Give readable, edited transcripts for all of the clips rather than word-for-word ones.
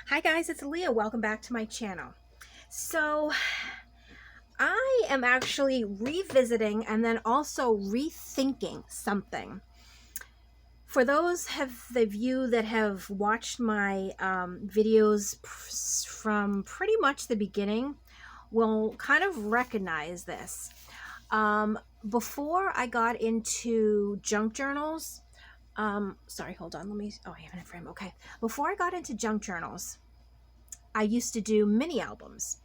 Hi guys, it's Leah. Welcome back to my channel. So I am actually revisiting and then also rethinking something. For those of you that have watched my videos from pretty much the beginning will kind of recognize this. Before I got into junk journals, sorry, hold on, oh, I have it in frame, okay. Before I got into junk journals, I used to do mini albums.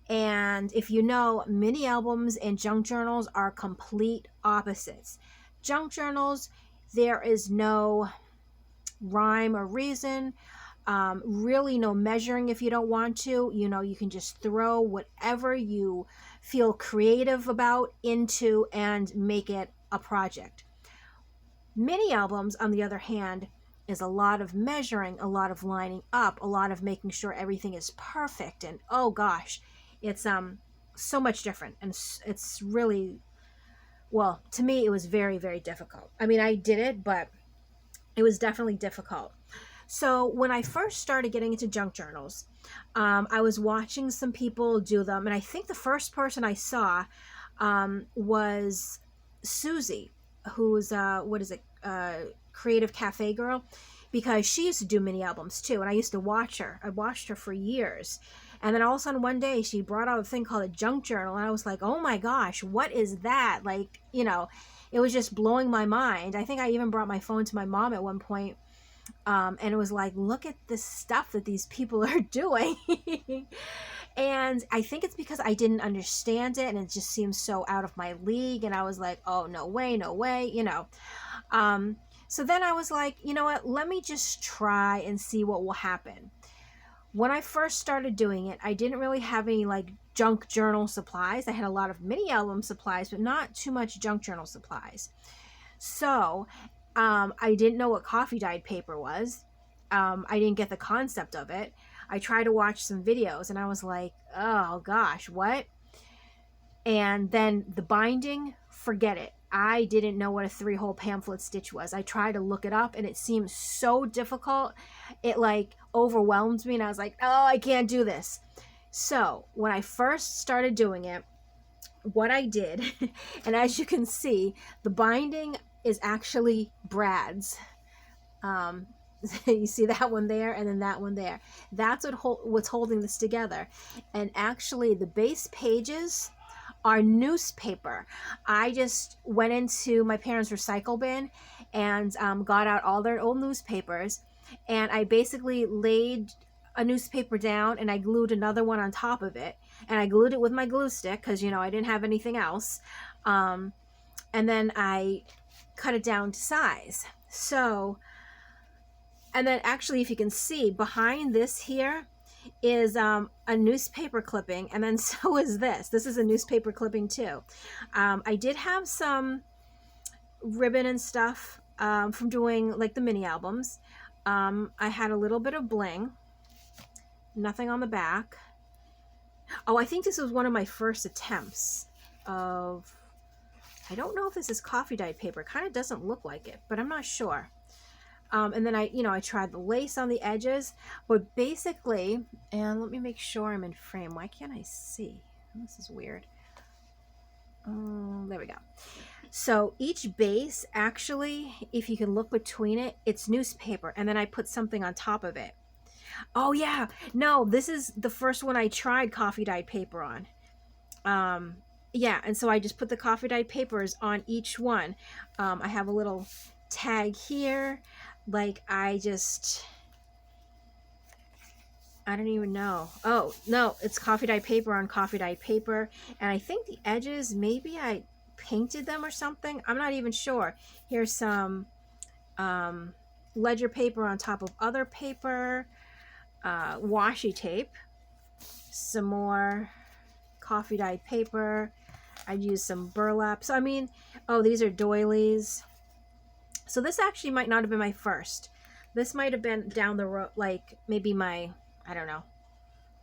And if you know, mini albums and junk journals are complete opposites. Junk journals, there is no rhyme or reason, really no measuring if you don't want to. You know, you can just throw whatever you feel creative about into and make it a project. Mini albums, on the other hand, is a lot of measuring, a lot of lining up, a lot of making sure everything is perfect, and oh gosh, it's so much different, and it's really, well, to me it was very, very difficult. I mean, I did it, but it was definitely difficult. So when I first started getting into junk journals, I was watching some people do them, and I think the first person I saw was Susie, who's what is it, Creative Cafe Girl, because she used to do mini albums too, and I used to watch her. I watched her for years, and then all of a sudden one day she brought out a thing called a junk journal, and I was like, oh my gosh, what is that? Like, you know, it was just blowing my mind. I think I even brought my phone to my mom at one point, and it was like, look at this stuff that these people are doing. And I think it's because I didn't understand it, and it just seems so out of my league, and I was like, oh, no way, you know. So then I was like, you know what, let me just try and see what will happen. When I first started doing it, I didn't really have any like junk journal supplies. I had a lot of mini album supplies, but not too much junk journal supplies. So I didn't know what coffee dyed paper was. I didn't get the concept of it. I tried to watch some videos and I was like, oh gosh, what? And then the binding, forget it. I didn't know what a 3-hole pamphlet stitch was. I tried to look it up and it seemed so difficult. It like overwhelmed me and I was like, oh, I can't do this. So when I first started doing it, what I did, and as you can see, the binding is actually Brad's. You see that one there and then that one there. That's what's holding this together. And actually the base pages are newspaper. I just went into my parents' recycle bin and got out all their old newspapers, and I basically laid a newspaper down and I glued another one on top of it, and I glued it with my glue stick because, you know, I didn't have anything else, and then I cut it down to size. So, and then actually, if you can see behind this here is a newspaper clipping, and then so is this. This is a newspaper clipping too. I did have some ribbon and stuff from doing like the mini albums. I had a little bit of bling, nothing on the back. Oh, I think this was one of my first attempts of, I don't know if this is coffee dyed paper. It kind of doesn't look like it, but I'm not sure. And then I tried the lace on the edges, but basically, and let me make sure I'm in frame. Why can't I see? This is weird. There we go. So each base, actually, if you can look between it, it's newspaper, and then I put something on top of it. Oh yeah, no, this is the first one I tried coffee dyed paper on. Yeah, and so I just put the coffee dyed papers on each one. I have a little tag here. Like, I don't even know. Oh, no, it's coffee dyed paper on coffee dyed paper. And I think the edges, maybe I painted them or something. I'm not even sure. Here's some ledger paper on top of other paper, washi tape, some more coffee dyed paper. I'd use some burlap. So, I mean, oh, these are doilies. So this actually might not have been my first. This might have been down the road, like maybe my, I don't know,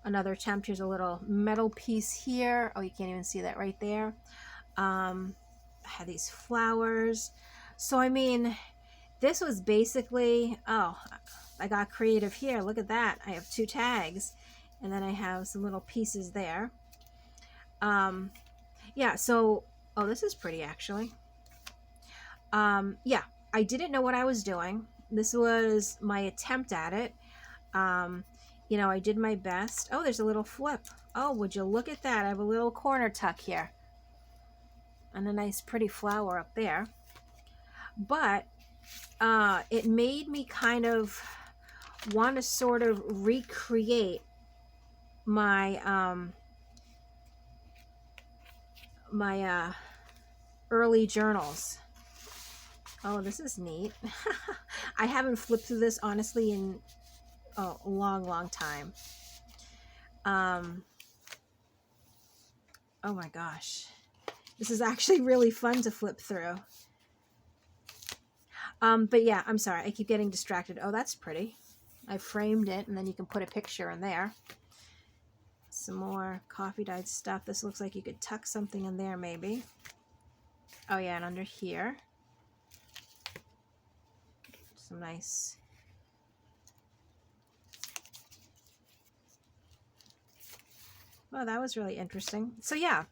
another attempt. Here's a little metal piece here. Oh, you can't even see that right there. I had these flowers. So, I mean, this was basically, oh, I got creative here. Look at that. I have 2 tags, and then I have some little pieces there. Yeah, so, oh, this is pretty actually. Yeah, I didn't know what I was doing. This was my attempt at it. You know, I did my best. Oh, there's a little flip. Oh, would you look at that? I have a little corner tuck here. And a nice pretty flower up there. But it made me kind of want to sort of recreate my my early journals. Oh, this is neat. I haven't flipped through this honestly in a long time. Oh my gosh, this is actually really fun to flip through. But yeah, I'm sorry, I keep getting distracted. Oh, that's pretty. I framed it, and then you can put a picture in there. Some more coffee dyed stuff. This looks like you could tuck something in there maybe. Oh yeah, and under here, some nice oh, that was really interesting. So yeah,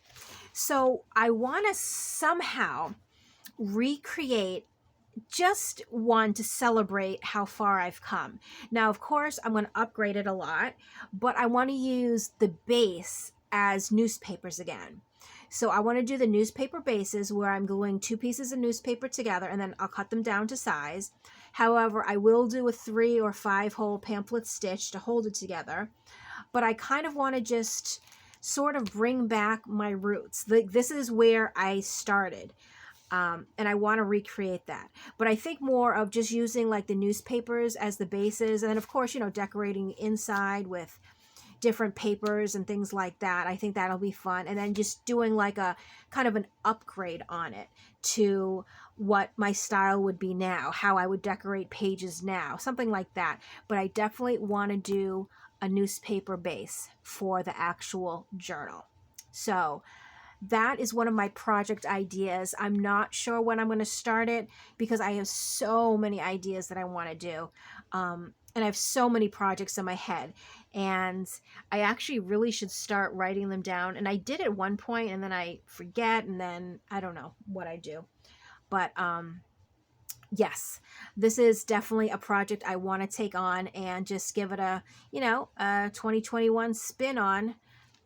so I want to somehow recreate just one to celebrate how far I've come. Now, of course, I'm going to upgrade it a lot, but I want to use the base as newspapers again. So I want to do the newspaper bases where I'm gluing 2 pieces of newspaper together, and then I'll cut them down to size. However, I will do a 3 or 5 hole pamphlet stitch to hold it together. But I kind of want to just sort of bring back my roots. This is where I started. And I want to recreate that. But I think more of just using like the newspapers as the bases. And then of course, you know, decorating the inside with different papers and things like that. I think that'll be fun. And then just doing like a kind of an upgrade on it to what my style would be now, how I would decorate pages now, something like that. But I definitely want to do a newspaper base for the actual journal. So that is one of my project ideas. I'm not sure when I'm going to start it because I have so many ideas that I want to do. And I have so many projects in my head. And I actually really should start writing them down. And I did at one point and then I forget and then I don't know what I do. But yes, this is definitely a project I want to take on and just give it a, you know, a 2021 spin on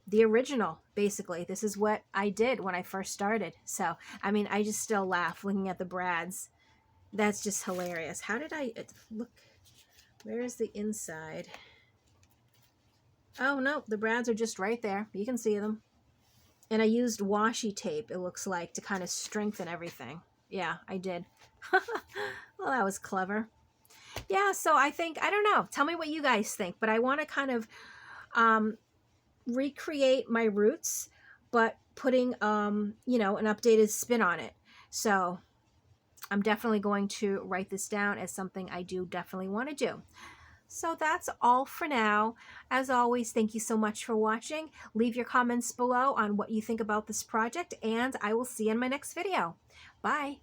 the original. Basically, this is what I did when I first started. So, I mean, I just still laugh looking at the brads. That's just hilarious. How did I look? Where is the inside? Oh, no, the brads are just right there. You can see them. And I used washi tape, it looks like, to kind of strengthen everything. Yeah, I did. Well, that was clever. Yeah, so I think, I don't know. Tell me what you guys think. But I want to kind of recreate my roots, but putting, you know, an updated spin on it. So I'm definitely going to write this down as something I do definitely want to do. So that's all for now. As always, thank you so much for watching. Leave your comments below on what you think about this project, and I will see you in my next video. Bye.